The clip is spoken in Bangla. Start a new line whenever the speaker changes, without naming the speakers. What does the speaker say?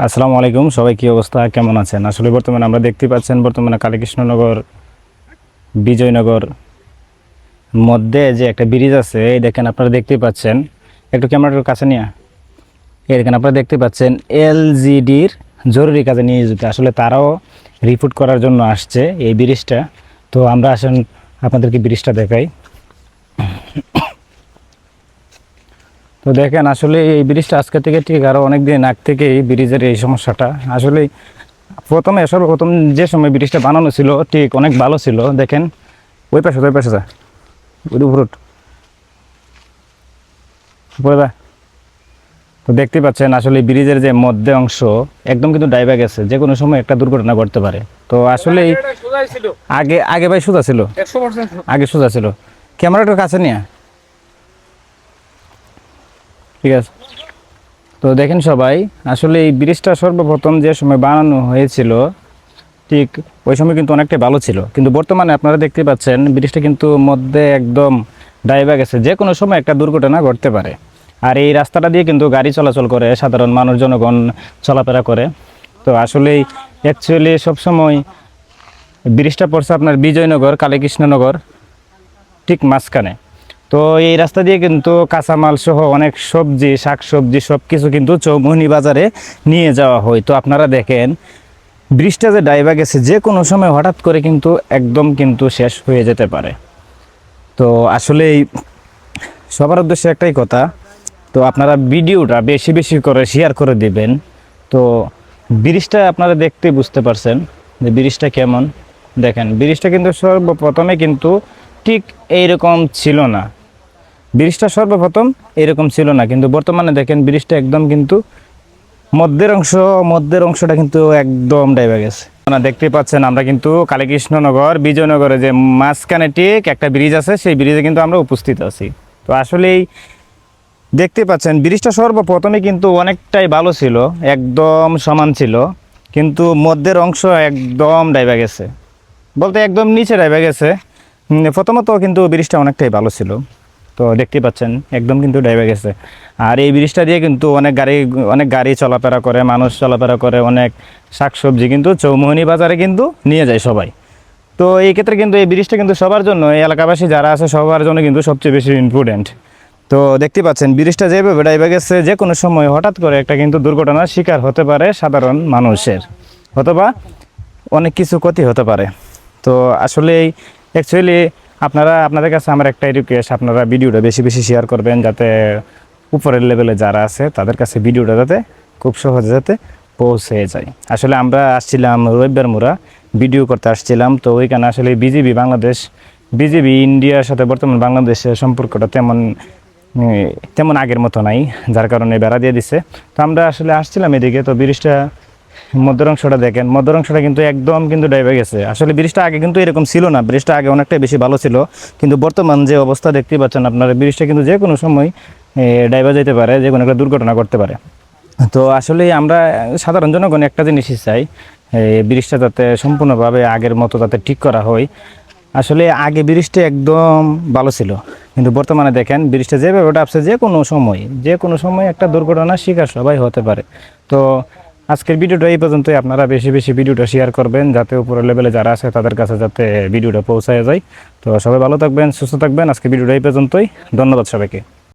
আসসালামু আলাইকুম, সবাই কি অবস্থা, কেমন আছেন? আসলে বর্তমানে আমরা দেখতে পাচ্ছেন বর্তমানে কালীকৃষ্ণনগর বিজয়নগর মধ্যে যে একটা ব্রিজ আছে, এই দেখেন আপনারা দেখতে পাচ্ছেন। একটু ক্যামেরাটার কাছে নিয়ে এই দেখেন আপনারা দেখতে পাচ্ছেন এলজিডির জরুরি কাজে নিয়ে যেতে, আসলে তারাও রিপোর্ট করার জন্য আসছে এই ব্রিজটা। তো আমরা আসেন আপনাদেরকে ব্রিজটা দেখাই। তো দেখেন আসলে এই ব্রিজটা আজকে থেকে ঠিক আরও অনেক দিন আগ থেকে এই ব্রিজের এই সমস্যাটা আসলে প্রথমে সর্বপ্রথম যে সময় ব্রিজটা বানানো ছিল ঠিক অনেক ভালো ছিল। দেখেন ওই পাশে যা ওই উপর উপরে যা। তো দেখতে পাচ্ছেন আসলে ব্রিজের যে মধ্যে অংশ একদম কিন্তু ডাইভা গেছে, যে কোনো সময় একটা দুর্ঘটনা ঘটতে পারে। তো আসলে আগে আগে ভাই সোজা ছিল, আগে সোজা ছিল। ক্যামেরাটার কাছে নিয়ে ঠিক আছে। তো দেখেন সবাই, আসলে এই ব্রিজটা সর্বপ্রথম যে সময় বানানো হয়েছিল ঠিক ওই সময় কিন্তু অনেকটাই ভালো ছিল, কিন্তু বর্তমানে আপনারা দেখতে পাচ্ছেন ব্রিজটা কিন্তু মধ্যে একদম ডাইভা গেছে, যে কোনো সময় একটা দুর্ঘটনা ঘটতে পারে। আর এই রাস্তাটা দিয়ে কিন্তু গাড়ি চলাচল করে, সাধারণ মানুষ জনগণ চলাফেরা করে। তো আসলেই অ্যাকচুয়ালি সবসময় ব্রিজটা পড়ছে আপনার বিজয়নগর কালীকৃষ্ণনগর ঠিক মাঝখানে। তো এই রাস্তা দিয়ে কিন্তু কাঁচামাল সহ অনেক সবজি শাকসবজি সব কিছু কিন্তু চৌমুহনী বাজারে নিয়ে যাওয়া হয়। তো আপনারা দেখেন ব্রিজটা যে ডাইভা গেছে, যে কোনো সময় হঠাৎ করে কিন্তু একদম কিন্তু শেষ হয়ে যেতে পারে। তো আসলেই সবার উদ্দেশ্যে একটাই কথা, তো আপনারা ভিডিওটা বেশি বেশি করে শেয়ার করে দিবেন। তো ব্রিজটা আপনারা দেখতে বুঝতে পারছেন যে ব্রিজটা কেমন। দেখেন ব্রিজটা কিন্তু সর্বপ্রথমে কিন্তু ঠিক এইরকম ছিল না, ব্রিজটা সর্বপ্রথম এরকম ছিল না, কিন্তু বর্তমানে দেখেন ব্রিজটা একদম কিন্তু মধ্যের অংশটা কিন্তু একদম ডাইভা গেছে। আপনারা দেখতে পাচ্ছেন আমরা কিন্তু কালীকৃষ্ণনগর বিজয়নগরে যে মাঝখানে ঠিক একটা ব্রিজ আছে, সেই ব্রিজে কিন্তু আমরা উপস্থিত আছি। তো আসলেই দেখতে পাচ্ছেন ব্রিজটা সর্বপ্রথমে কিন্তু অনেকটাই ভালো ছিল, একদম সমান ছিল, কিন্তু মধ্যের অংশ একদম ডাইভা গেছে, বলতে একদম নিচে ডাইভা গেছে। প্রথমত কিন্তু ব্রিজটা অনেকটাই ভালো ছিল, তো দেখতে পাচ্ছেন একদম কিন্তু ডাইভা গেছে। আর এই ব্রিজটা দিয়ে কিন্তু অনেক গাড়ি চলাফেরা করে, মানুষ চলাফেরা করে, অনেক শাকসবজি কিন্তু চৌমুহনী বাজারে কিন্তু নিয়ে যায় সবাই। তো এই ক্ষেত্রে কিন্তু এই ব্রিজটা কিন্তু সবার জন্য, এই এলাকাবাসী যারা আছে সবার জন্য কিন্তু সবচেয়ে বেশি ইম্পর্টেন্ট। তো দেখতে পাচ্ছেন ব্রিজটা যেভাবে ডাইভা গেছে, যে কোনো সময় হঠাৎ করে একটা কিন্তু দুর্ঘটনার শিকার হতে পারে সাধারণ মানুষের, অথবা অনেক কিছু ক্ষতি হতে পারে। তো আসলেই অ্যাকচুয়ালি আপনাদের কাছে আমার একটাই রিকোয়েস্ট, আপনারা ভিডিওটা বেশি বেশি শেয়ার করবেন, যাতে উপরের লেভেলে যারা আছে তাদের কাছে ভিডিওটা যাতে খুব সহজে যাতে পৌঁছে যায়। আসলে আমরা আসছিলাম রবিবার মোড়া ভিডিও করতে আসছিলাম, তো ওইখানে আসলে বিজিবি ইন্ডিয়ার সাথে বর্তমান বাংলাদেশের সম্পর্কটা তেমন আগের মতো নাই, যার কারণে বেড়া দিয়ে দিছে। তো আমরা আসলে আসছিলাম এদিকে, তো ব্রিজটা মধ্যের অংশটা দেখেন, মধ্যের অংশটা কিন্তু একদম কিন্তু ডাইভা গেছে। আসলে ব্রিজটা আগে কিন্তু এরকম ছিল না, ব্রিজটা আগে অনেকটাই বেশি ভালো ছিল, কিন্তু বর্তমান যে অবস্থা দেখতে পাচ্ছেন আপনারা, ব্রিজটা কিন্তু যে কোনো সময় ডাইভা যেতে পারে, যে কোনো একটা দুর্ঘটনা করতে পারে। তো আসলে আমরা সাধারণ জনগণ একটা জিনিসই চাই, এই ব্রিজটা যাতে সম্পূর্ণভাবে আগের মতো যাতে ঠিক করা হয়। আসলে আগে ব্রিজটা একদম ভালো ছিল, কিন্তু বর্তমানে দেখেন ব্রিজটা যেভাবে ডাবছে, যে কোনো সময় একটা দুর্ঘটনার শিকার সবাই হতে পারে। তো আজকের ভিডিওটা এই পর্যন্তই। আপনারা বেশি বেশি ভিডিওটা শেয়ার করবেন, যাতে উপরের লেভেলে যারা আছে তাদের কাছে যাতে ভিডিওটা পৌঁছায় যায়। তো সবাই ভালো থাকবেন, সুস্থ থাকবেন। আজকে ভিডিওটা এই পর্যন্তই। ধন্যবাদ সবাইকে।